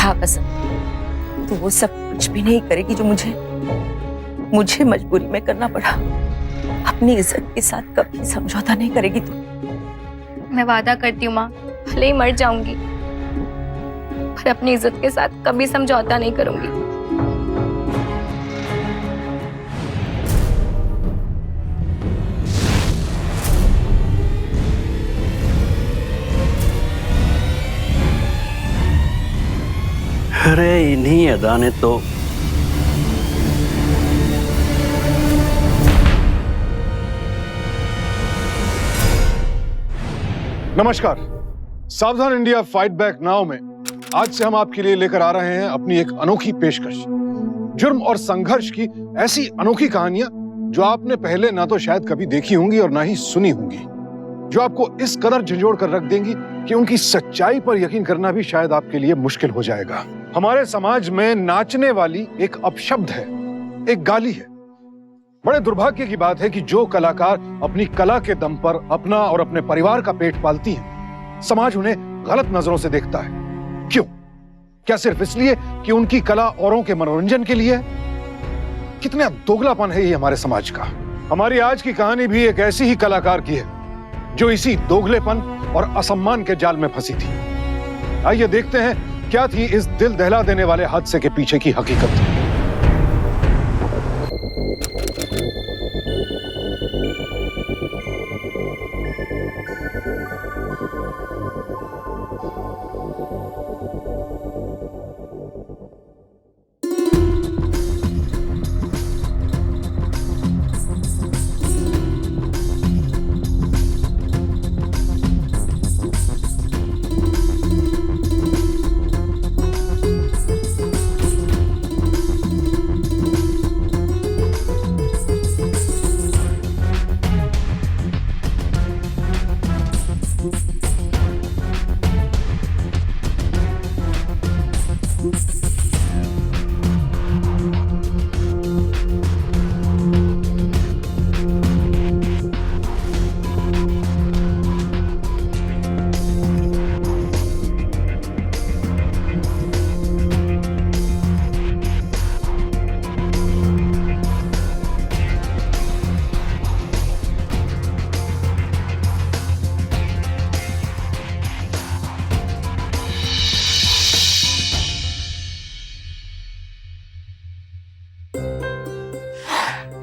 खा कसम, तो वो सब कुछ भी नहीं करेगी जो मुझे मजबूरी में करना पड़ा। अपनी इज्जत के साथ कभी समझौता नहीं करेगी तू। मैं वादा करती हूँ माँ, भले ही मर जाऊंगी पर अपनी इज्जत के साथ कभी समझौता नहीं करूंगी। अरे इन्हीं अदा ने तो नमस्कार, सावधान इंडिया फाइट बैक नाउ में आज से हम आपके लिए लेकर आ रहे हैं अपनी एक अनोखी पेशकश। जुर्म और संघर्ष की ऐसी अनोखी कहानियां जो आपने पहले ना तो शायद कभी देखी होंगी और ना ही सुनी होंगी, जो आपको इस कदर झंझोड़ कर रख देंगी कि उनकी सच्चाई पर यकीन करना भी शायद आपके लिए मुश्किल हो जाएगा। हमारे समाज में नाचने वाली एक अपशब्द है, एक गाली है। बड़े दुर्भाग्य की बात है कि जो कलाकार अपनी कला के दम पर अपना और अपने परिवार का पेट पालती हैं, समाज उन्हें गलत नजरों से देखता है। क्यों? क्या सिर्फ इसलिए कि उनकी कला औरों के मनोरंजन के लिए है? कितना दोगलापन है ये हमारे समाज का। हमारी आज की कहानी भी एक ऐसी ही कलाकार की है जो इसी दोगलेपन और असम्मान के जाल में फंसी थी। आइए देखते हैं क्या थी इस दिल दहला देने वाले हादसे के पीछे की हकीकत।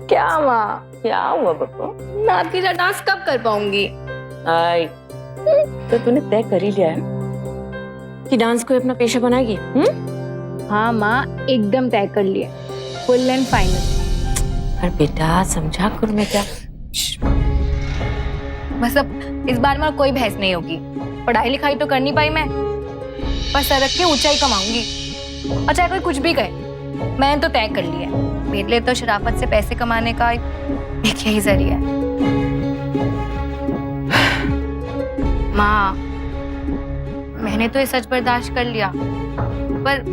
क्या माँ, क्या हुआ बप्पू? नाती का डांस कब कर पाऊंगी? आई तो तूने तय कर ही लिया है कि डांस को अपना पेशा बनाएगी? हाँ माँ, एकदम तय कर लिया, फुल एंड फाइनल। पर बेटा समझा कर मैं क्या। बस अब इस बार में कोई बहस नहीं होगी। पढ़ाई लिखाई तो कर नहीं पाई मैं, पर सरक के ऊंचाई कमाऊंगी। और चाहे कोई कुछ भी कहे, मैंने तो तय कर लिया है। मेरे लिए तो शराफत से पैसे कमाने का एक यही जरिया है। माँ, मैंने तो ये सच बर्दाश्त कर लिया, पर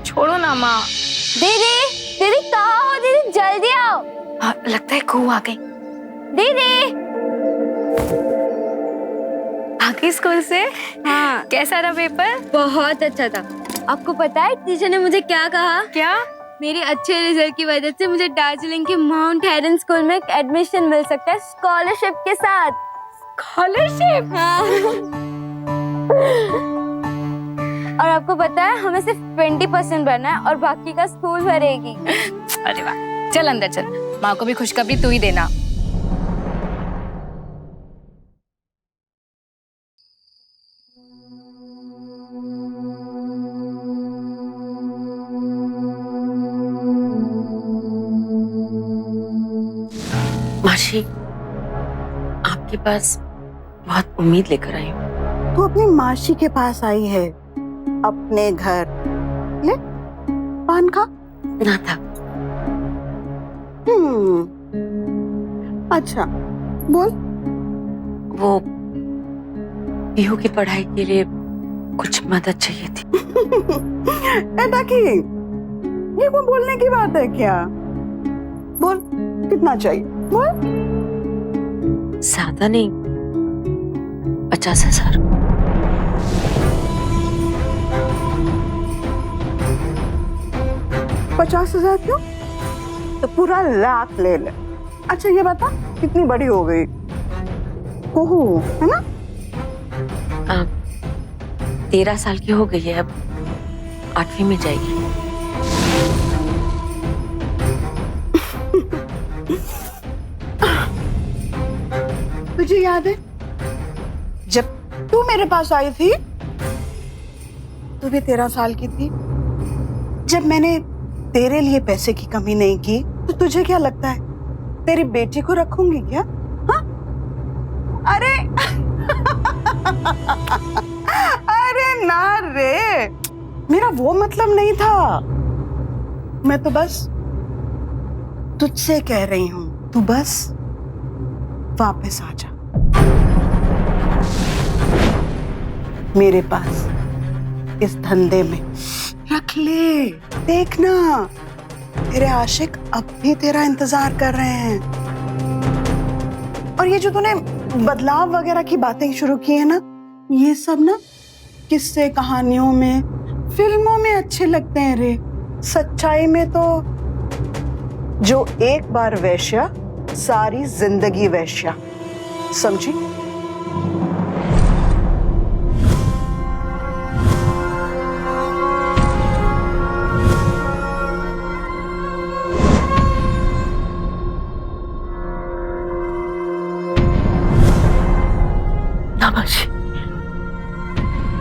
छोड़ो ना माँ। दीदी, दीदी कहाँ हो? दीदी जल्दी आओ। हाँ, लगता है खू आ गई। दीदी आ गई स्कूल से? हाँ, कैसा रहा पेपर? बहुत अच्छा था। आपको पता है टीचर ने मुझे क्या कहा? क्या? मेरे अच्छे रिजल्ट की वजह से मुझे दार्जिलिंग के माउंट हेरन स्कूल में एडमिशन मिल सकता है, स्कॉलरशिप के साथ। स्कॉलरशिप? हाँ। और आपको पता है हमें सिर्फ 20% भरना है और बाकी का स्कूल भरेगी। अरे वाह, चल अंदर चल, माँ को भी खुशखबरी तू ही देना। माशी, आपके पास बहुत उम्मीद लेकर आई हूँ। तू अपनी मासी के पास आई है, अपने घर। ले पान खा। ना था। अच्छा बोल। वो पीहू की पढ़ाई के लिए कुछ मदद चाहिए थी। ऐसा की ये कोई बोलने की बात है क्या? बोल कितना चाहिए, बोल। ज्यादा नहीं, 50,000। 50,000 क्यों? तो पूरा लाख ले ले। अच्छा ये बता कितनी बड़ी हो गई? ओहो, है ना? 13 साल की हो गई है, अब 8वीं में जाएगी। तुझे याद है जब तू मेरे पास आई थी, तू भी 13 साल की थी। जब मैंने तेरे लिए पैसे की कमी नहीं की, तो तुझे क्या लगता है तेरी बेटी को रखूंगी क्या? हाँ? अरे अरे ना रे, मेरा वो मतलब नहीं था। मैं तो बस तुझसे कह रही हूं, तू बस वापस आ जा मेरे पास। इस धंधे में रख ले, देखना तेरे आशिक अब भी तेरा इंतजार कर रहे हैं। और ये जो तूने बदलाव वगैरह की बातें शुरू की है ना, ये सब ना किस्से कहानियों में, फिल्मों में अच्छे लगते हैं रे। सच्चाई में तो जो एक बार वैश्या सारी जिंदगी वैश्या, समझी?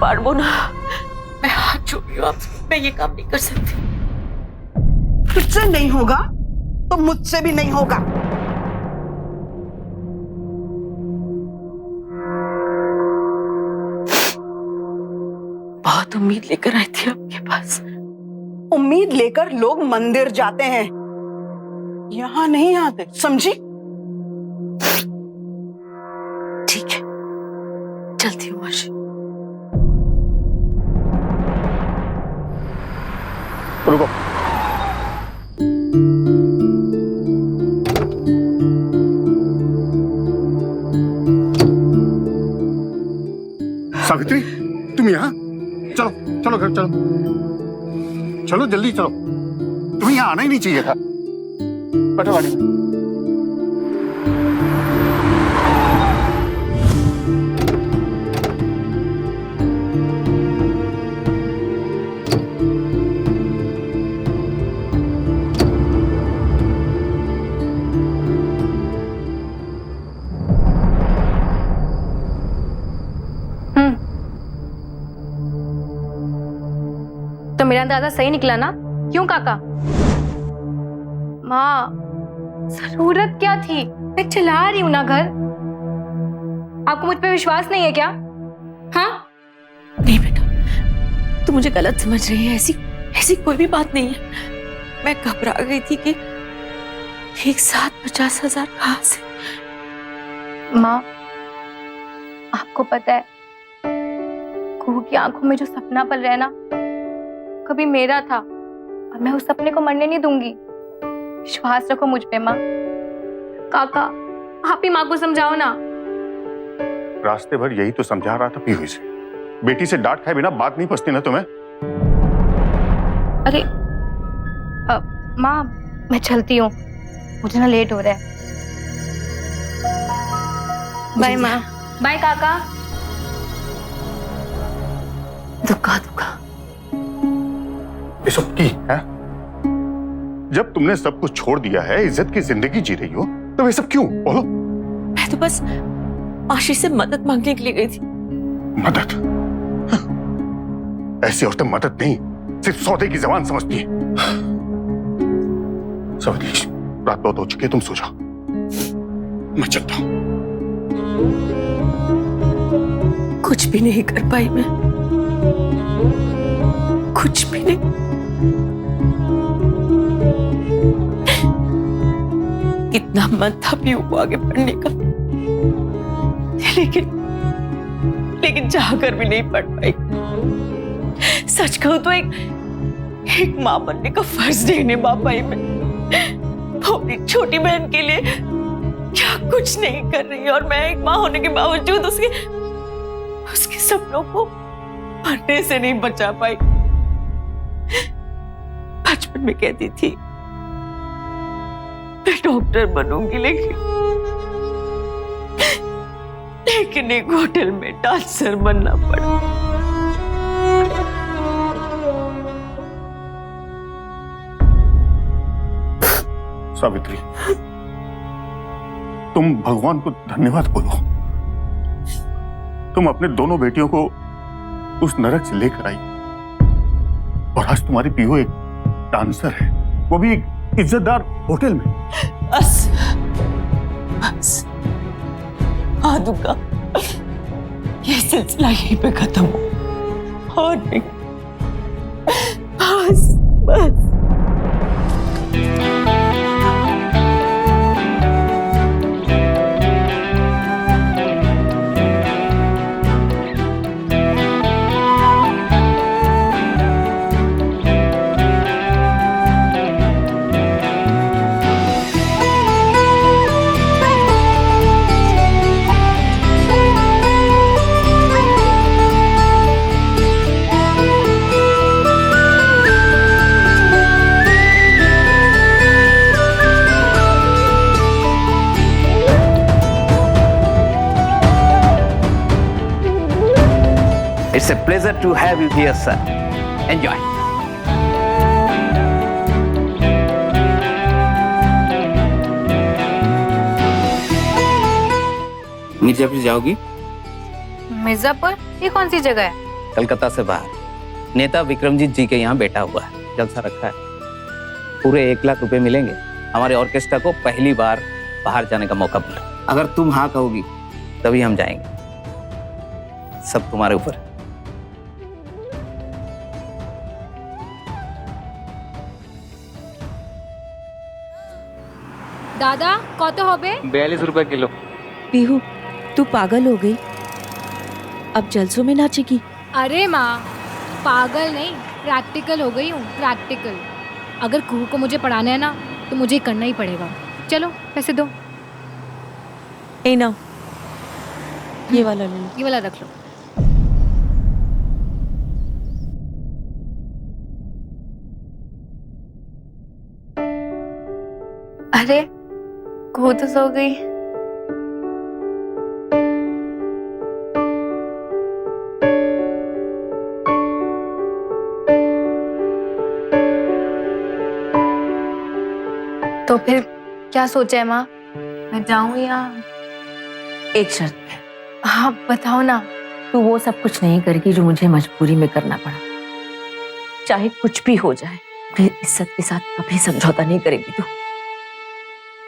पारबो ना, मैं हाथ जोड़ रही हूँ आपसे, मैं ये काम नहीं कर सकती। तुझसे नहीं होगा तो मुझसे भी नहीं होगा। बहुत उम्मीद लेकर आई थी आपके पास। उम्मीद लेकर लोग मंदिर जाते हैं, यहां नहीं आते, समझी? ठीक है, चलती हूँ मासी। रुको। सावित्री, तुम यहाँ? चलो चलो घर चलो, चलो जल्दी चलो। तुम्हें यहाँ आना ही नहीं चाहिए था। बैठो गाड़ी में। तो मेरा दादा सही निकला ना? क्यों काका? माँ, जरूरत क्या थी? मैं चला रही हूं ना घर। आपको मुझ पे विश्वास नहीं है क्या? हाँ? नहीं बेटा, तू मुझे गलत समझ रही है। ऐसी ऐसी कोई भी बात नहीं है। मैं घबरा गई थी कि एक साथ 50,000 कहां से। माँ, आपको पता है कुहू की आंखों में जो सपना पल रहा है ना, कभी मेरा था, और मैं उस सपने को मरने नहीं दूंगी। विश्वास रखो मुझ पे माँ। काका, आप ही माँ को समझाओ ना। रास्ते भर यही तो समझा रहा था पीहू से। बेटी से डांट खाए बिना बात नहीं पचती ना तुम्हें? अरे माँ, मैं चलती हूँ, मुझे ना लेट हो रहा है। बाय माँ। बाय काका। दुखा दुखा ये सब की है? जब तुमने सब कुछ छोड़ दिया है, इज्जत की जिंदगी जी रही हो, तो ये सब क्यों? बोलो। मैं तो बस आशीष से मदद मांगने के लिए गई थी। मदद? ऐसी औरतें मदद नहीं, सिर्फ सौदे की जबान समझती है। सवती, रात बहुत हो चुकी है, तुम सो जाओ, मैं चलता हूं। कुछ भी नहीं कर पाई मैं, कुछ भी नहीं। कितना मन था पीहू को आगे बढ़ने का, लेकिन चाहकर भी नहीं पढ़ पाई। सच कहूं तो एक मां बनने का फर्ज नहीं निभा पाई मैं। वो अपनी छोटी बहन के लिए क्या कुछ नहीं कर रही, और मैं एक मां होने के बावजूद उसके सपनों को मरने से नहीं बचा पाई। बचपन बचपन में कहती थी मैं डॉक्टर बनूंगी, लेकिन एक होटल में डांसर बनना पड़ा। सावित्री, तुम भगवान को धन्यवाद बोलो। तुम अपने दोनों बेटियों को उस नरक से लेकर आई और आज तुम्हारी पीहू एक डांसर है, वो भी एक इज्जतदार होटल में। बस बस आदू का ये सिलसिला यहीं पे खत्म हो और नहीं। बस बस It's a pleasure to have you here, sir. Enjoy. Mirzapur जाओगी? मिर्जापुर? ये कौन सी जगह है? कलकत्ता से बाहर नेता विक्रमजीत जी के यहाँ बैठा हुआ है, जलसा रखा है। पूरे 1 लाख रुपए मिलेंगे। हमारे ऑर्केस्ट्रा को पहली बार बाहर जाने का मौका मिला। अगर तुम हाँ कहोगी तभी हम जाएंगे। सब तुम्हारे ऊपर। दादा कत হবে? 42 रुपए किलो। पीहू तू पागल हो गई, अब जलसों में नाचेगी? अरे माँ, पागल नहीं, प्रैक्टिकल हो गई हूँ, प्रैक्टिकल। अगर कुहू को मुझे पढ़ाना है ना तो मुझे करना ही पड़ेगा। चलो पैसे दो। ए ना, ये वाला ले लो। ये वाला रख लो। अरे कुहू तो सो गई। तो फिर क्या सोचा है माँ? मैं जाऊं या? एक शर्त है। हाँ बताओ ना। तू वो सब कुछ नहीं करेगी जो मुझे मजबूरी में करना पड़ा। चाहे कुछ भी हो जाए, मेरी इज्जत के साथ कभी समझौता नहीं करेगी तू।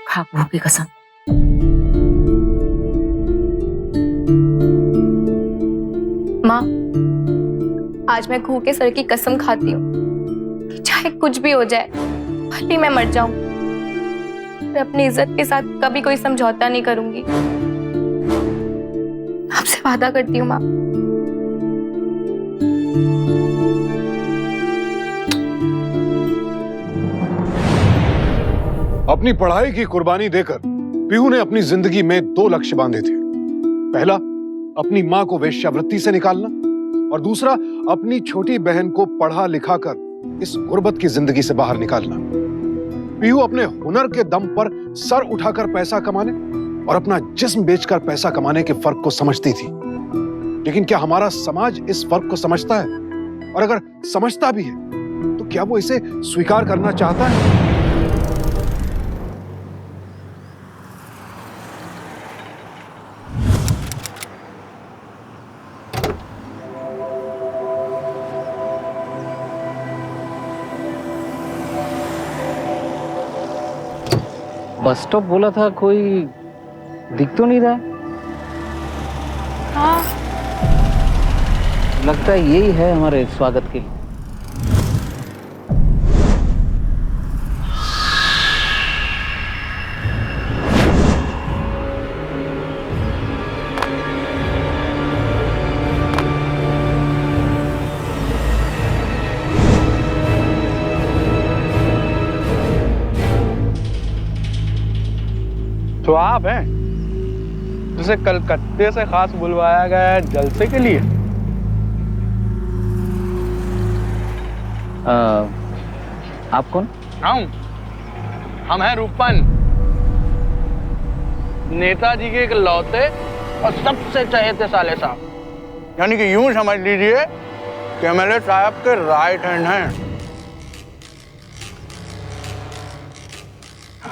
खा बहू की कसम। माँ, आज मैं कुहू के सर की कसम खाती हूँ, चाहे कुछ भी हो जाए, भले मैं मर जाऊं, मैं अपनी इज्जत के साथ कभी कोई समझौता नहीं करूंगी। आपसे वादा करती हूँ माँ। अपनी पढ़ाई की कुर्बानी देकर पीहू ने अपनी जिंदगी में 2 लक्ष्य बांधे थे। पहला, अपनी मां को वेश्यावृत्ति से निकालना, और दूसरा, अपनी छोटी बहन को पढ़ा लिखा कर इस गुर्बत की जिंदगी से बाहर निकालना। पीहू अपने हुनर के दम पर सर उठाकर पैसा कमाने और अपना जिस्म बेचकर पैसा कमाने के फर्क को समझती थी। लेकिन क्या हमारा समाज इस फर्क को समझता है? और अगर समझता भी है तो क्या वो इसे स्वीकार करना चाहता है? बस स्टॉप बोला था, कोई दिख तो नहीं रहा। हाँ। लगता है यही है हमारे स्वागत के लिए। तो आप हैं जिसे कलकत्ते से खास बुलवाया गया है जलसे के लिए? आप कौन? हम हैं रूपन, नेताजी के एक लौते और सबसे चहेते साले साहब, यानी कि यूं समझ लीजिए कि एमएलए साहब के राइट हैंड हैं।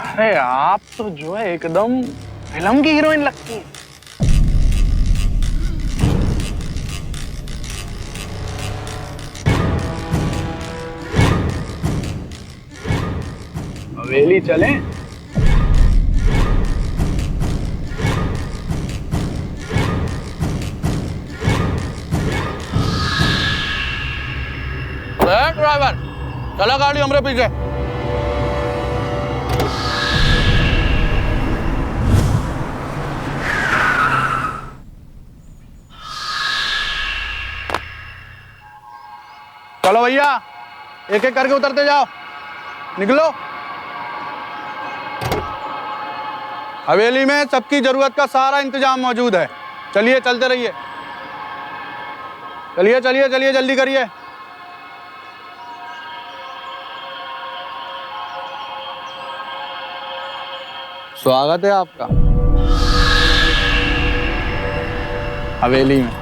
अरे आप तो जो है एकदम फिल्म की हीरोइन लगती है। हवेली चलें? ड्राइवर चला गाड़ी हमरे पीछे। चलो भैया, एक एक करके उतरते जाओ, निकलो। हवेली में सबकी जरूरत का सारा इंतजाम मौजूद है। चलिए चलते रहिए, चलिए चलिए चलिए, जल्दी करिए। स्वागत है आपका हवेली में।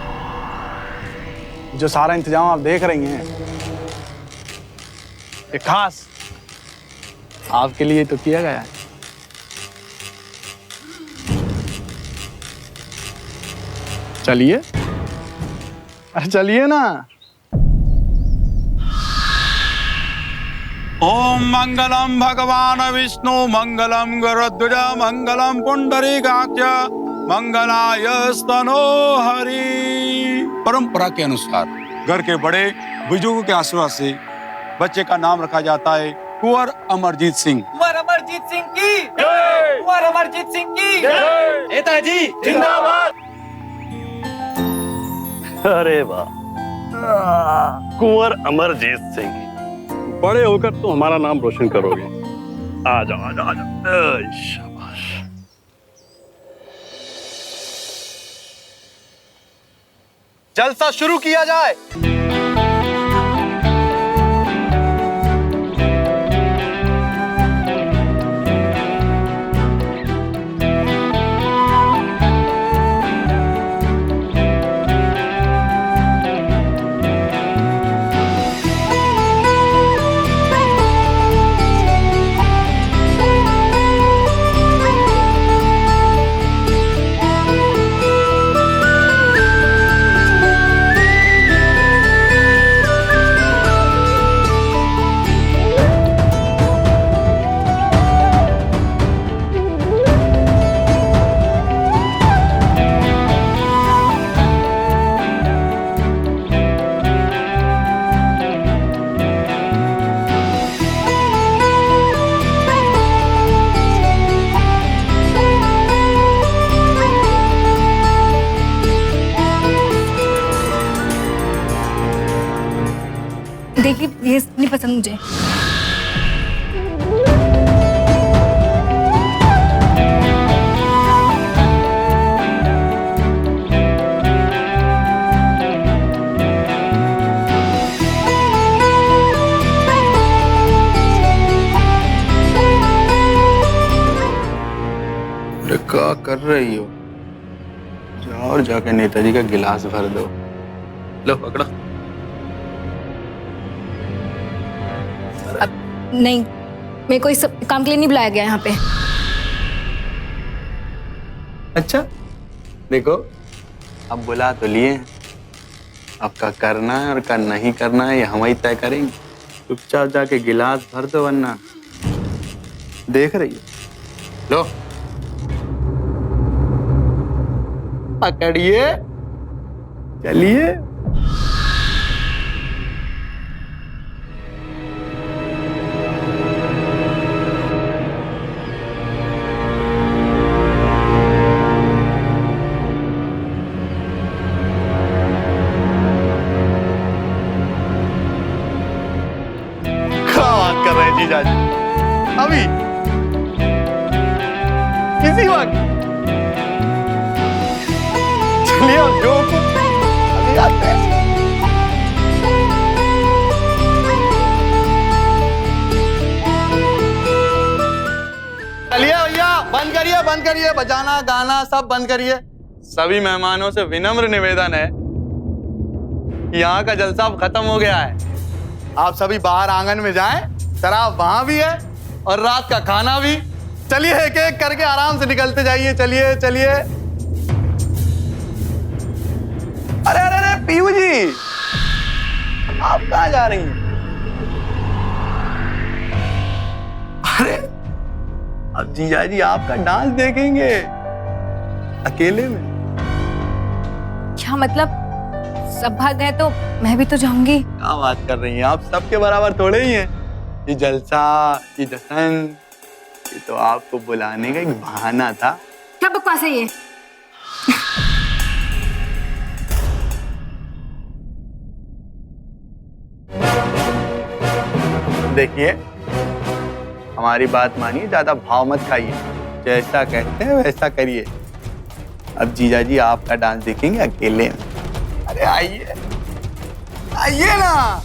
जो सारा इंतजाम आप देख रही हैं, ये खास आपके लिए तो किया गया है। चलिए, अरे चलिए ना। ओम मंगलम भगवान विष्णु मंगलम गरुड़ध्वज मंगलम पुंडरीकाक्ष मंगलाय स्तनो हरि। परंपरा के अनुसार घर के बड़े बुजुर्गों के आशीर्वाद से बच्चे का नाम रखा जाता है कुंवर अमरजीत सिंह। कुंवर अमरजीत सिंह की जय। कुंवर अमरजीत सिंह की जय। नेताजी जिंदाबाद। अरे वाह, कुंवर अमरजीत सिंह, बड़े होकर तो हमारा नाम रोशन करोगे। आ जाओ आ जाओ आ जाओ। शाबाश। जलसा शुरू किया जाए। देखिए, ये नहीं पसंद मुझे। अरे क्या कर रही हो? जाओ और जाके नेताजी का गिलास भर दो। लो पकड़ो। नहीं, मेरे को इस काम के लिए नहीं बुलाया गया यहाँ पे। अच्छा, देखो अब बुला तो लिए, अब क्या करना है और क्या नहीं करना है ये हम ही तय करेंगे। चुपचाप जाके गिलास भर दो, वरना देख रही हो। लो पकड़िए, चलिए। बात कर रहे हैं जीजाजी? अभी किसी वक्त चलिए, जो अभी आते हैं। करिए, बजाना गाना सब बंद करिए। सभी मेहमानों से विनम्र निवेदन है, यहाँ का जलसा अब खत्म हो गया है। आप सभी बाहर आंगन में जाएं, शराब वहां भी है और रात का खाना भी। चलिए एक एक करके आराम से निकलते जाइए, चलिए चलिए। अरे अरे अरे पीयू जी, आप कहाँ जा रही हैं? अरे अब जीजा जी आपका डांस देखेंगे अकेले में। क्या मतलब, सब भाग गए तो मैं भी तो जाऊंगी। क्या बात कर रही हैं आप, सबके बराबर थोड़े ही हैं। ये जलसा, ये जश्न, ये तो आपको बुलाने का एक बहाना था। क्या बकवास है ये? देखिए हमारी बात मानिए, ज्यादा भाव मत खाइए, जैसा कहते हैं वैसा करिए। अब जीजा जी आपका डांस देखेंगे अकेले में। अरे आइए आइए ना।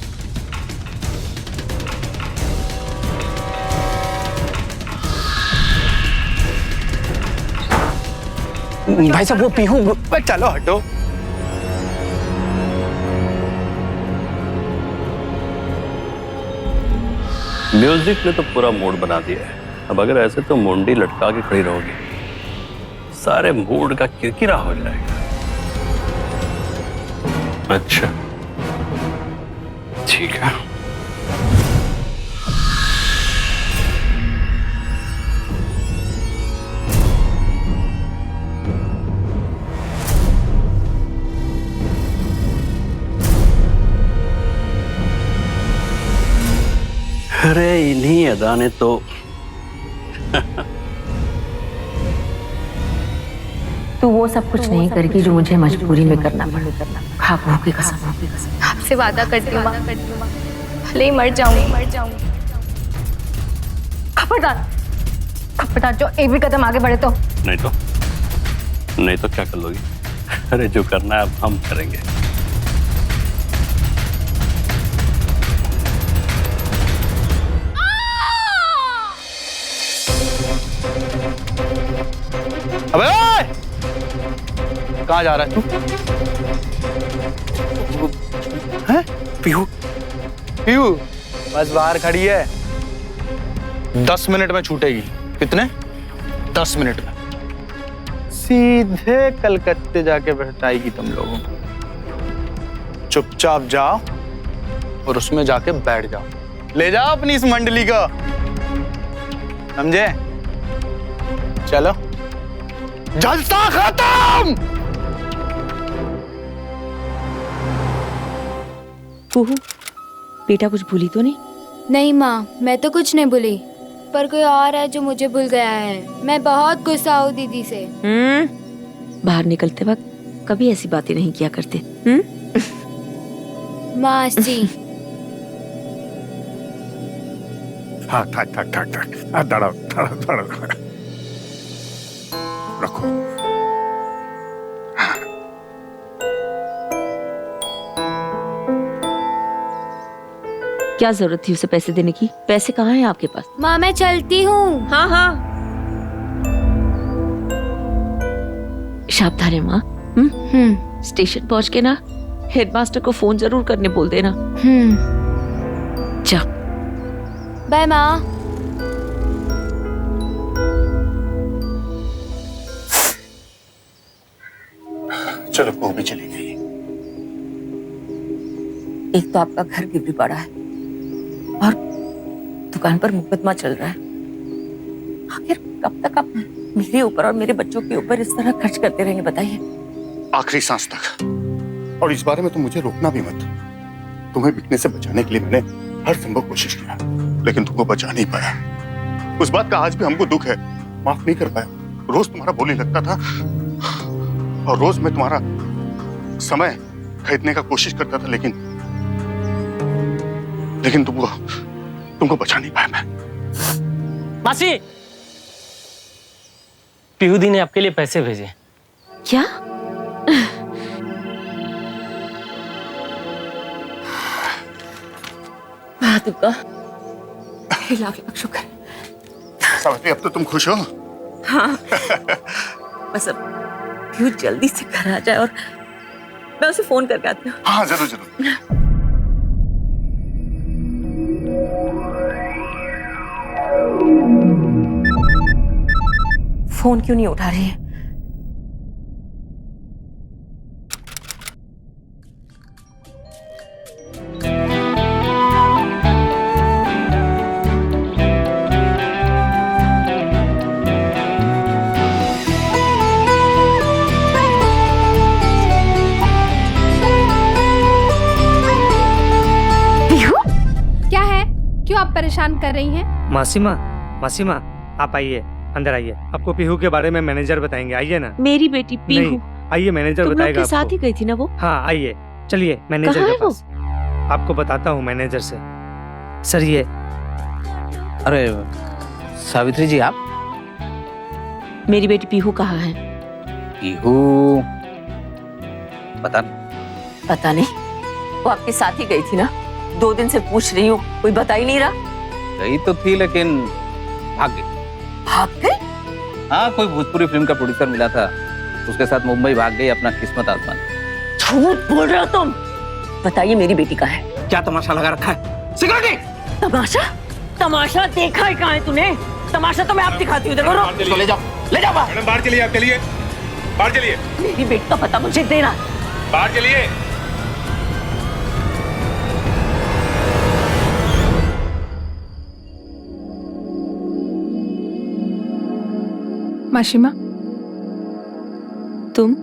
भाई साहब वो पीहू। चलो हटो। म्यूजिक ने तो पूरा मूड बना दिया है। अब अगर ऐसे तो मुंडी लटका के खड़ी रहोगी, सारे मूड का किरकिरा हो जाएगा। अच्छा ठीक है। अरे इन्हीं अदा ने तो तू वो सब कुछ नहीं करेगी जो मुझे मजबूरी में करना पड़ेगा। खाबू की कसम। आपसे वादा करती हूँ माँ, भले ही मर जाऊंगी। खबरदार जो एक भी कदम आगे बढ़े तो। नहीं तो क्या कर लोगी? अरे जो करना है अब हम करेंगे। अबे कहाँ जा रहा है तू? हैं? पीहू पीहू बस बाहर खड़ी है, 10 मिनट में छूटेगी। कितने? 10 मिनट में सीधे कलकत्ते जाके बैठाएगी तुम लोगों को। चुपचाप जाओ और उसमें जाके बैठ जाओ। ले जाओ अपनी इस मंडली को, समझे? चलो जलसा खत्म। पीहू बेटा कुछ भूली तो नहीं? नहीं माँ, मैं तो कुछ नहीं भूली, पर कोई और है जो मुझे भूल गया है। मैं बहुत गुस्सा हूँ दीदी से। बाहर निकलते वक्त कभी ऐसी बातें नहीं किया करते। मासी हाँ ठक धड़ो रखो। क्या जरूरत थी उसे पैसे देने की? पैसे कहाँ हैं आपके पास? माँ मैं चलती हूँ। हाँ सावधान है माँ। स्टेशन पहुँच के ना हेडमास्टर को फोन जरूर करने बोल देना। जा। बाय माँ। चलो वो भी चली गई। एक तो आपका घर गिरवी पड़ा है और दुकान पर मुकदमा चल रहा है। आखिर कब तक आप मेरे ऊपर और मेरे बच्चों के ऊपर इस तरह खर्च करते रहेंगे बताइए? आखिरी सांस तक। और इस बारे में तुम मुझे रोकना भी मत। तुम्हें बिकने से बचाने के लिए मैंने हर संभव कोशिश किया, लेकिन तुमको बचा नहीं पाया। उस बात का आज भी हमको दुख है, माफ नहीं कर पाया। रोज तुम्हारा बोली लगता था और रोज मैं तुम्हारा समय खरीदने का कोशिश करता था, लेकिन तुमको बचा नहीं पाया मैं। मासी, पीहू दी ने आपके लिए पैसे भेजे। क्या? लाख लाख शुक्र। सावित्री अब तो तुम खुश हो? हाँ बस अब पीहू जल्दी से घर आ जाए और मैं उसे फोन करके आती हूँ। हाँ जरूर जरूर। फोन क्यों नहीं उठा रही है? क्या है? क्यों आप परेशान कर रही हैं? मासीमा, मासीमा आप आइए, अंदर आइए। आपको पीहू के बारे में मैनेजर बताएंगे, आइए ना। मेरी बेटी पीहू नहीं, आइए मैनेजर तुम लोग बताएगा के साथ ही आपको। गई थी ना वो? हाँ आइए, चलिए मैनेजर कहाँ के है वो? पास। आपको बताता हूँ मैनेजर से। सर ये अरे सावित्री जी, आप? मेरी बेटी पीहू कहाँ है? पीहू पता पता नहीं, वो आपके साथ ही गई थी ना? 2 दिन से पूछ रही हूँ, कोई बता ही नहीं रहा। गई तो थी लेकिन भाग गई। भाग गई? हाँ, कोई भोजपुरी फिल्म का प्रोड्यूसर मिला था, उसके साथ मुंबई भाग गई अपना किस्मत आजमाने। झूठ बोल रहे हो तुम। बताइए मेरी बेटी कहाँ है? क्या तमाशा लगा रखा है? सिक्योरिटी! तमाशा? तमाशा देखा है कहाँ है तूने? तमाशा तो मैं आप दिखाती हूँ, देखो। इसको ले जाओ बाहर। मैडम बाहर चलिए, आप चलिए, बाहर चलिए, मेरी बेटी का पता मुझे देना। बाहर चलिए। माशिमा, तुम?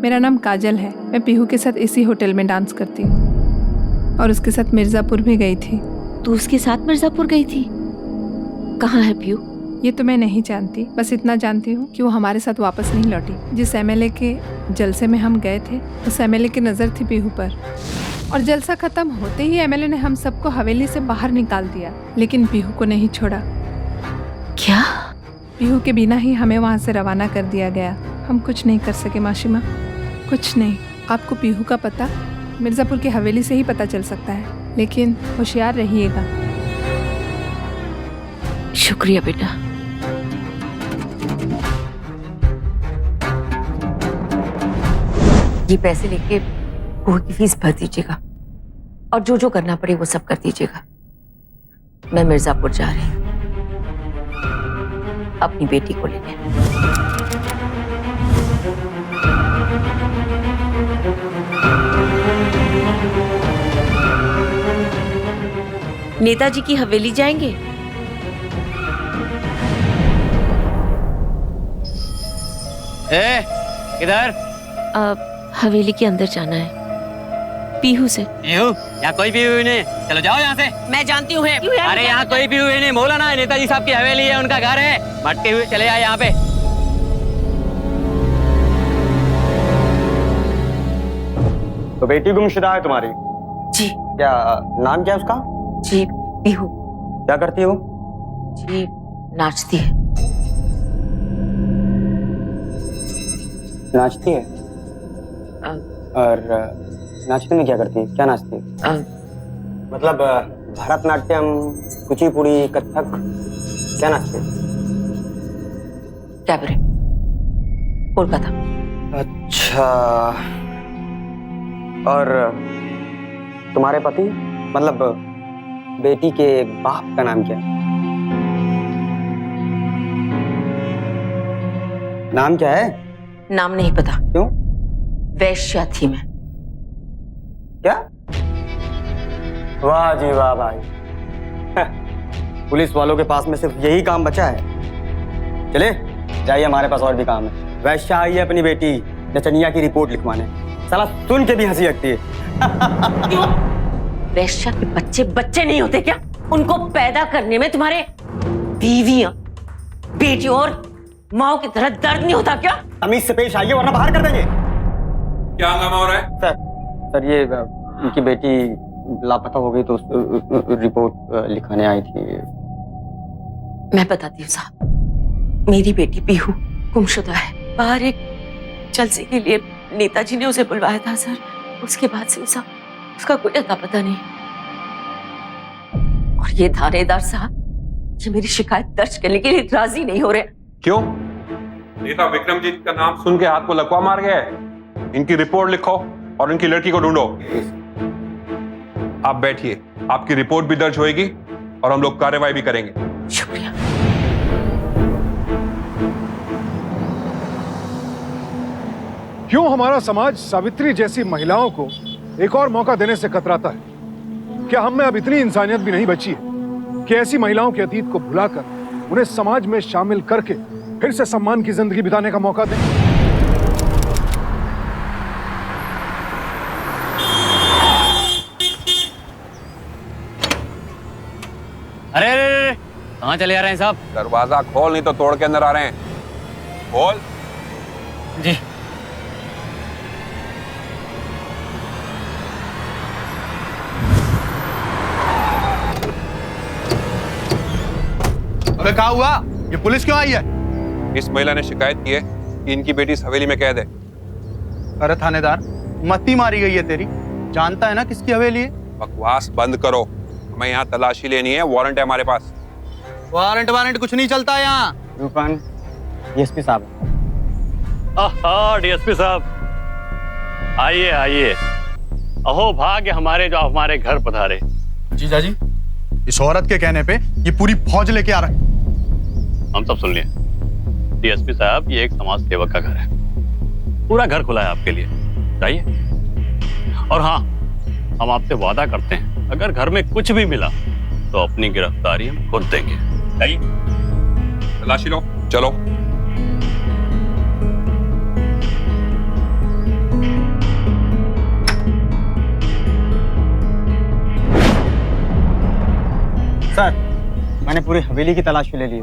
मेरा नाम काजल है। मैं पीहू के साथ इसी होटल में डांस करती हूँ और उसके साथ मिर्जापुर भी गई थी। तू उसके साथ मिर्जापुर गई थी? कहाँ है पीहू? ये तो मैं नहीं जानती, बस इतना जानती हूँ कि वो हमारे साथ वापस नहीं लौटी। जिस एमएलए के जलसे में हम गए थे, उस एमएलए की नज़र थी पीहू पर, और जलसा खत्म होते ही एमएलए ने हम सबको हवेली से बाहर निकाल दिया, लेकिन पीहू को नहीं छोड़ा। क्या? पीहू के बिना ही हमें वहाँ से रवाना कर दिया गया। हम कुछ नहीं कर सके माशिमा, कुछ नहीं। आपको पीहू का पता मिर्जापुर की हवेली से ही पता चल सकता है, लेकिन होशियार रहिएगा। शुक्रिया बेटा। ये पैसे लेके बहू की फीस भर दीजिएगा और जो जो करना पड़े वो सब कर दीजिएगा। मैं मिर्जापुर जा रही हूँ अपनी बेटी को लेने। नेताजी की हवेली जाएंगे? किधर? हवेली के अंदर जाना है पीहू से। यहाँ कोई भी हुई नहीं, चलो जाओ यहाँ से। मैं जानती हूँ। अरे यहाँ कोई भी हुई नहीं, बोला ना नेताजी साहब की हवेली है, उनका घर है। भटके हुए चले आए यहाँ पे। तो बेटी गुमशुदा है तुम्हारी? जी। क्या नाम क्या है उसका? जी पीहू। क्या करती हो? जी नाचती है। नाचती है? और नाचते में क्या करती है? क्या नाचती है? मतलब भरतनाट्यम, कुचिपुड़ी, कथक, क्या नाचते है? कैबरे, कोलकाता। अच्छा, और तुम्हारे पति मतलब बेटी के बाप का नाम क्या है? नाम क्या है? नाम नहीं पता। क्यों? वैश्या थी मैं। क्या? वाह जी वाह भाई। पुलिस वालों के पास में सिर्फ यही काम बचा है। चले जाइए, हमारे पास और भी काम है। वैश्या आई है अपनी बेटी नचनिया की रिपोर्ट लिखवाने। साला सुन के भी हंसी लगती है। वैश्या के बच्चे बच्चे नहीं होते क्या? उनको पैदा करने में तुम्हारे बीवियां, बेटियों और माओ की तरह दर्द नहीं होता क्या? तमीज से पेश आइए वरना बाहर कर देंगे। क्या हंगामा हो रहा है? सर ये उनकी बेटी लापता हो गई तो रिपोर्ट लिखाने आई थी। मैं बताती हूँ साहब, मेरी बेटी पीहू गुमशुदा है। बाहर एक जलसे के लिए नेताजी ने उसे बुलवाया था सर। उसके बाद से उसका कोई अता पता नहीं। और ये थानेदार साहब ये मेरी शिकायत दर्ज करने के लिए राजी नहीं हो रहे। क्यों? नेता विक्रमजीत का नाम सुन के हाथ को लकवा मार गया है। इनकी रिपोर्ट लिखो और इनकी लड़की को ढूंढो। आप बैठिए, आपकी रिपोर्ट भी दर्ज होएगी और हम लोग कार्रवाई भी करेंगे। शुक्रिया। क्यों हमारा समाज सावित्री जैसी महिलाओं को एक और मौका देने से कतराता है? क्या हम में अब इतनी इंसानियत भी नहीं बची है कि ऐसी महिलाओं के अतीत को भुलाकर उन्हें समाज में शामिल करके फिर से सम्मान की जिंदगी बिताने का मौका दें? अरे अरे अरे कहाँ चले आ रहे हैं साहब? दरवाजा खोल, नहीं तो तोड़ के अंदर आ रहे हैं। खोल। जी। अबे क्या हुआ? ये पुलिस क्यों आई है? इस महिला ने शिकायत की है कि इनकी बेटी इस हवेली में कैद है। अरे थानेदार, मत्ती मारी गई है तेरी। जानता है ना किसकी हवेली है? बकवास बंद करो, हमें यहाँ तलाशी लेनी है, वारंट है हमारे पास। वारंट कुछ नहीं चलता यहाँ। रूपान, डीएसपी साहब। डीएसपी साहब, आइए आइए। अहो भाग्य हमारे जो हमारे घर पधारे। जीजा जी, इस औरत के कहने पे ये पूरी फौज लेके आ रहा है। हम सब सुन लिए। डीएसपी साहब, ये एक समाज सेवक का घर है, पूरा घर खुला है आपके लिए, चाहिए। और हाँ, हम आपसे वादा करते हैं, अगर घर में कुछ भी मिला तो अपनी गिरफ्तारी हम खुद देंगे। चाहिए? तलाशी लो, चलो। सर, मैंने पूरी हवेली की तलाशी ले ली,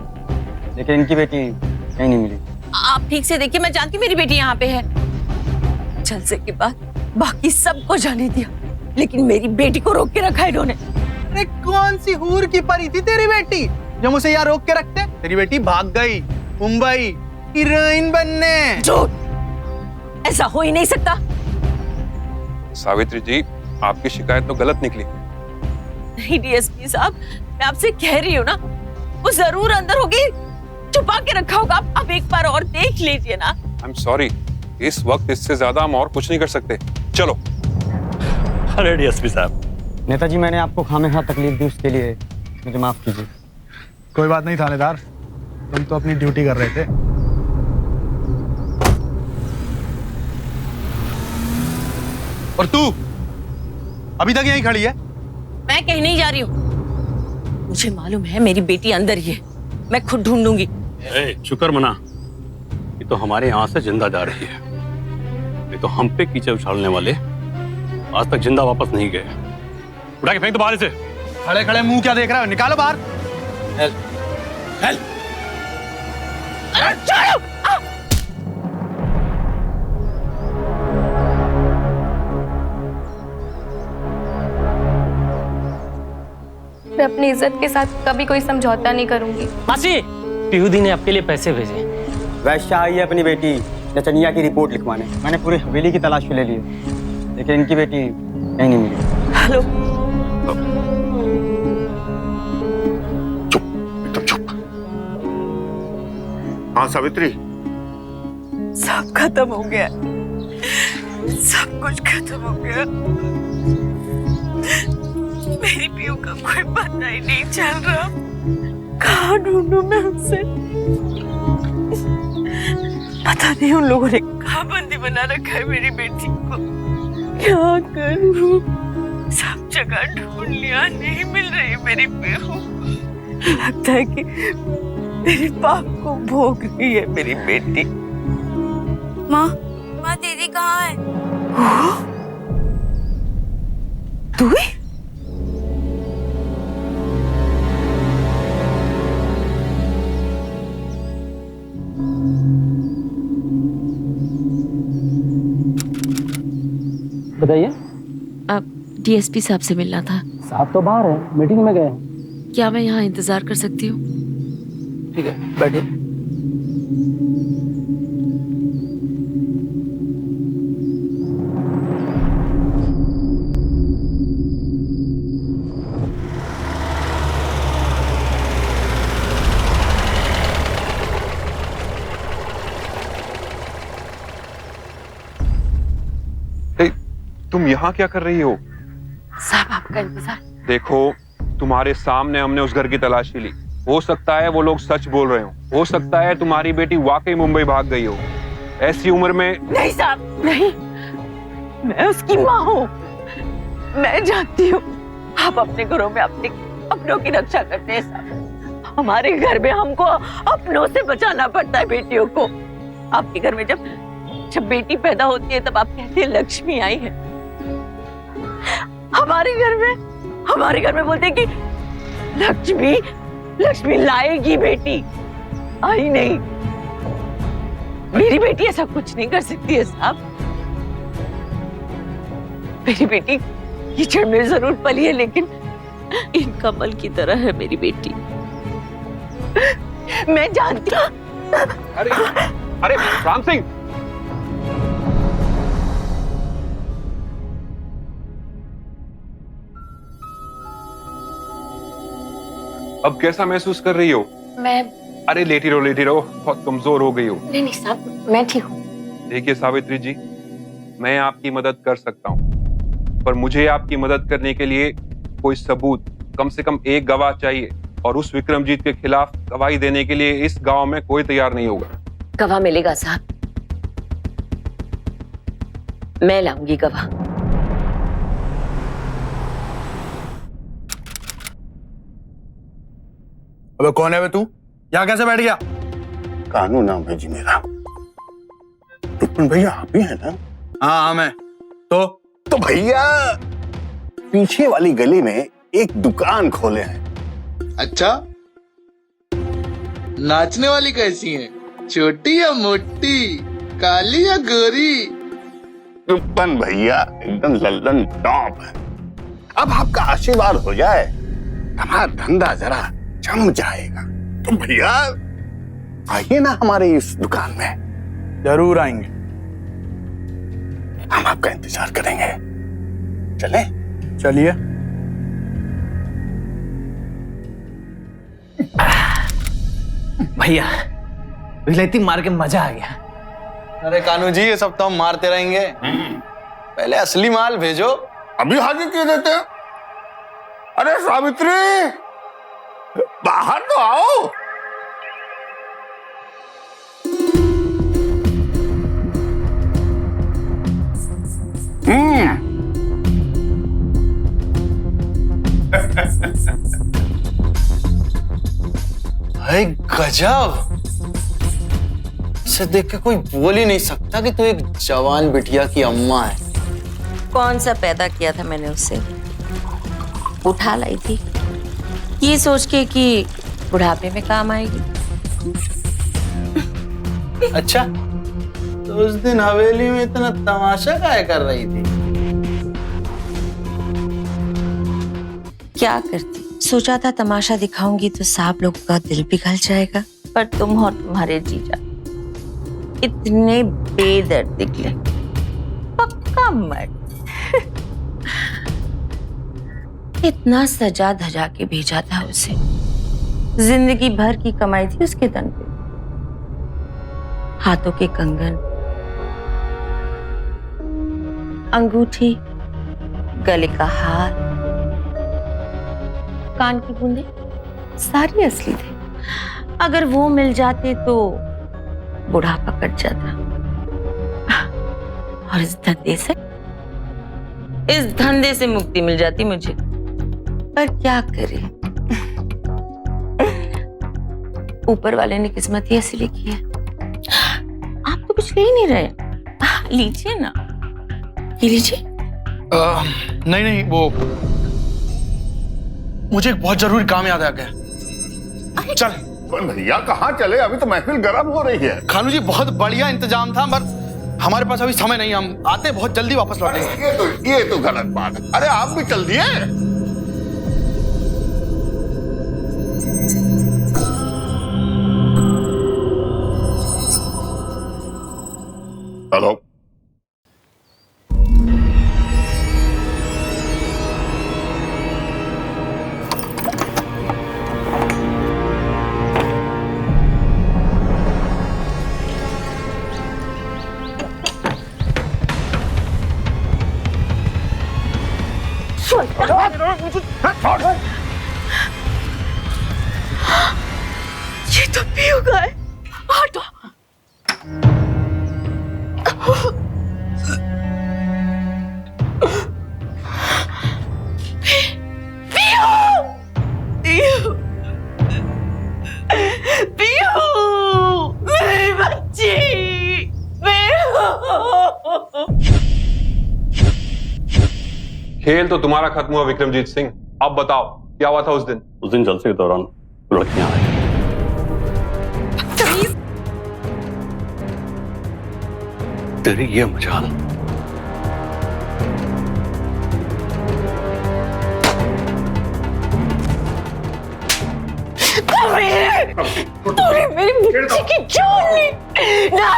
लेकिन इनकी बेटी कहीं नहीं मिली। आप ठीक से देखिए, मैं जानती मेरी बेटी यहाँ पे है। जलसे के बाद बाकी सबको जाने दिया, लेकिन मेरी बेटी को रोक के रखा इन्होंने। अरे कौन सी हूर की परी थी तेरी बेटी जो मुझे यहाँ रोक के रखते? तेरी बेटी भाग गई मुंबई हीरोइन बनने। झूठ, ऐसा हो ही नहीं सकता। सावित्री जी, आपकी शिकायत तो गलत निकली। नहीं डीएसपी साहब, मैं आपसे कह रही हूँ ना, वो जरूर अंदर होगी, छुपा के रखा होगा। आप एक बार और देख लीजिए ना। आई एम सॉरी, इस वक्त इससे ज्यादा हम और कुछ नहीं कर सकते। चलो। अरे डीएसपी साहब, नेताजी, मैंने आपको खामेखा तकलीफ दी, उसके लिए मुझे माफ कीजिए। कोई बात नहीं थानेदार, तुम तो अपनी ड्यूटी कर रहे थे। और तू अभी तक यहीं खड़ी है? मैं कहीं नहीं जा रही हूँ, मुझे मालूम है मेरी बेटी अंदर ही है, मैं खुद ढूंढूंगी। शुक्र मना, ये तो हमारे यहाँ से जिंदा जा रही है। ये तो हम पे कीचड़ उछालने वाले आज तक जिंदा वापस नहीं गए। उठा के फेंक दो बाहर से। खड़े खड़े मुंह क्या देख रहा हो? निकालो बाहर। छोड़ो। मैं अपनी इज्जत के साथ कभी कोई समझौता नहीं करूंगी। मासी, पीहूदी ने आपके लिए पैसे भेजे। वैश्या आई है अपनी बेटी नचनिया की रिपोर्ट लिखवाने। मैंने पूरी हवेली की तलाशी ले ली, लेकिन इनकी बेटी कहीं नहीं मिली। हेलो। चुप, एकदम चुप। हाँ सावित्री, सब खत्म हो गया, सब कुछ खत्म हो गया। मेरी पीहू का कोई पता ही नहीं चल रहा। कहाँ ढूंढूं मैं उसे? पता नहीं उन लोगों ने कहाँ बंदी बना रखा है मेरी बेटी को। क्या करूं? सब जगह ढूंढ लिया, नहीं मिल रही मेरी पीहू। लगता है कि मेरे पाप को भोग रही है मेरी बेटी। माँ, दीदी कहाँ है? तू ही? बताइए। अब डीएसपी साहब से मिलना था। साहब तो बाहर है, मीटिंग में गए। क्या मैं यहाँ इंतजार कर सकती हूँ? ठीक है, बैठिए। तुम यहाँ क्या कर रही हो? साहब आपका इंतजार। देखो, तुम्हारे सामने हमने उस घर की तलाशी ली। हो सकता है वो लोग सच बोल रहे हो सकता है तुम्हारी बेटी वाकई मुंबई भाग गई हो। ऐसी उम्र में। नहीं साहब, नहीं, मैं उसकी माँ हूँ। मैं जानती हूँ आप अपने घरों में अपने अपनों की रक्षा करते हैं साहब। हमारे घर में हमको अपनों से बचाना पड़ता है बेटियों को। आपके घर में जब बेटी पैदा होती है तब आप कहते हैं लक्ष्मी आई है। हमारे घर में बोलते हैं कि लक्ष्मी लाएगी बेटी, आई नहीं। मेरी बेटी ऐसा कुछ नहीं कर सकती है साहब। मेरी बेटी कीचड़ में जरूर पली है, लेकिन इन कमल की तरह है मेरी बेटी। मैं जानती हूँ। अरे राम सिंह, अब कैसा महसूस कर रही हो? मैं अरे लेटी रहो, बहुत कमजोर हो गई हो। नहीं साहब, मैं ठीक हूँ। देखिए सावित्री जी, मैं आपकी मदद कर सकता हूँ, पर मुझे आपकी मदद करने के लिए कोई सबूत, कम से कम एक गवाह चाहिए, और उस विक्रमजीत के खिलाफ गवाही देने के लिए इस गांव में कोई तैयार नहीं होगा। गवाह मिलेगा साहब, मैं लाऊंगी गवाह। अबे कौन है बे तू? यहाँ कैसे बैठ गया? कानू नाम है जी मेरा। रुकन भैया आप ही है ना? हाँ मैं। तो भैया पीछे वाली गली में एक दुकान खोले हैं। अच्छा, नाचने वाली कैसी है? छोटी या मोटी, काली या गोरी? रुपन भैया एकदम लल्लन टॉप है। अब आपका आशीर्वाद हो जाए, हमारा धंधा जरा जम जाएगा। तो भैया आइए ना हमारे इस दुकान में। जरूर आएंगे। हम आपका इंतजार करेंगे। चले? चलिए। भैया विलेती मार के मजा आ गया। अरे कानू जी, ये सब तो हम मारते रहेंगे, पहले असली माल भेजो। अभी हाजिर क्यों देते हैं? अरे सावित्री, बाहर तो आओ। भाई गजब, इसे देख के कोई बोल ही नहीं सकता कि तू एक जवान बिटिया की अम्मा है। कौन सा पैदा किया था मैंने उसे, उठा लाई थी ये सोच के कि बुढ़ापे में काम आएगी। अच्छा, तो उस दिन हवेली में इतना तमाशा काहे कर रही थी? क्या करती, सोचा था तमाशा दिखाऊंगी तो साहब लोग का दिल पिघल जाएगा, पर तुम और तुम्हारे जीजा इतने बेदर्द निकले। पक्का मर्द। इतना सजा धजा के भेजा था उसे, जिंदगी भर की कमाई थी उसके तन पे। हाथों के कंगन, अंगूठी, गले का हार, कान की बूंदे, सारी असली थे। अगर वो मिल जाते तो बुढ़ापा कट जाता। और इस धंधे से मुक्ति मिल जाती मुझे। पर क्या करे, ऊपर वाले ने किस्मत ही ऐसी लिखी है। आप तो कुछ ले ही नहीं रहे, लीजिए ना, ये लीजिए। नहीं, वो मुझे एक बहुत जरूरी काम याद आ गया। चल भैया, कहाँ चले? अभी तो महफिल गर्म हो रही है। खानू जी, बहुत बढ़िया इंतजाम था, पर हमारे पास अभी समय नहीं, हम आते बहुत जल्दी वापस लौटेंगे। ये तो गलत बात है। अरे आप भी चल दिए। हेलो, ये तो पीयू का है। हटो। मेरी बच्ची, खेल तो तुम्हारा खत्म हुआ विक्रमजीत सिंह। अब बताओ क्या हुआ था उस दिन? उस दिन जलसे के दौरान लड़कियां आई। तेरी ये मजाल। तूने मेरी बच्ची की जान ली ना।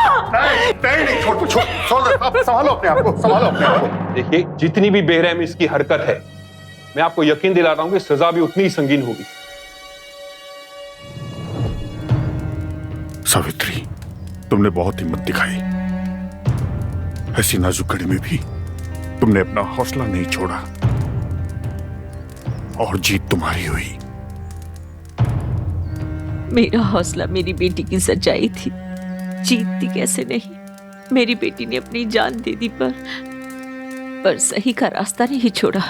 संभालो अपने आप को, संभालो अपने आप को। देखिए, जितनी भी बेरहमी इसकी हरकत है, मैं आपको यकीन दिलाता हूं कि सजा भी उतनी ही संगीन होगी। सावित्री, तुमने बहुत हिम्मत दिखाई। ऐसी नाजुक घड़ी में भी तुमने अपना हौसला नहीं छोड़ा और जीत तुम्हारी हुई। मेरा हौसला मेरी बेटी की सच्चाई थी, जीतती कैसे नहीं। मेरी बेटी ने अपनी जान दे दी, पर सही का रास्ता नहीं छोड़ा।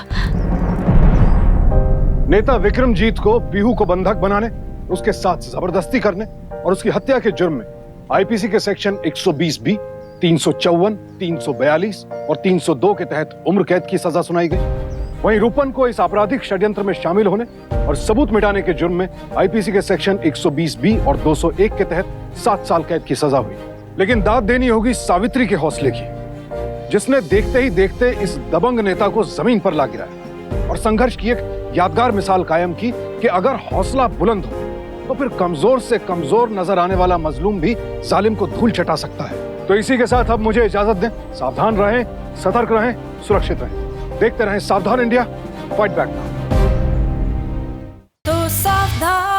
नेता विक्रमजीत को पीहू को बंधक बनाने, उसके साथ जबरदस्ती करने और उसकी हत्या के जुर्म में आईपीसी के सेक्शन 120B, 354, 342 और 302 के तहत उम्र कैद की सजा सुनाई गई। वहीं रूपन को इस आपराधिक षड्यंत्र में शामिल होने और सबूत मिटाने के जुर्म में आईपीसी के सेक्शन 120B और 201 के तहत 7 साल कैद की सजा हुई। लेकिन दाद देनी होगी सावित्री के हौसले की, जिसने देखते ही देखते इस दबंग नेता को जमीन पर ला गिराया और संघर्ष की एक यादगार मिसाल कायम की कि अगर हौसला बुलंद हो तो फिर कमजोर से कमजोर नजर आने वाला मजलूम भी जालिम को धूल चटा सकता है। तो इसी के साथ अब मुझे इजाजत दें। सावधान रहें, सतर्क रहें, सुरक्षित रहें। देखते रहें सावधान इंडिया, फाइट बैक नाउ। तो सावधान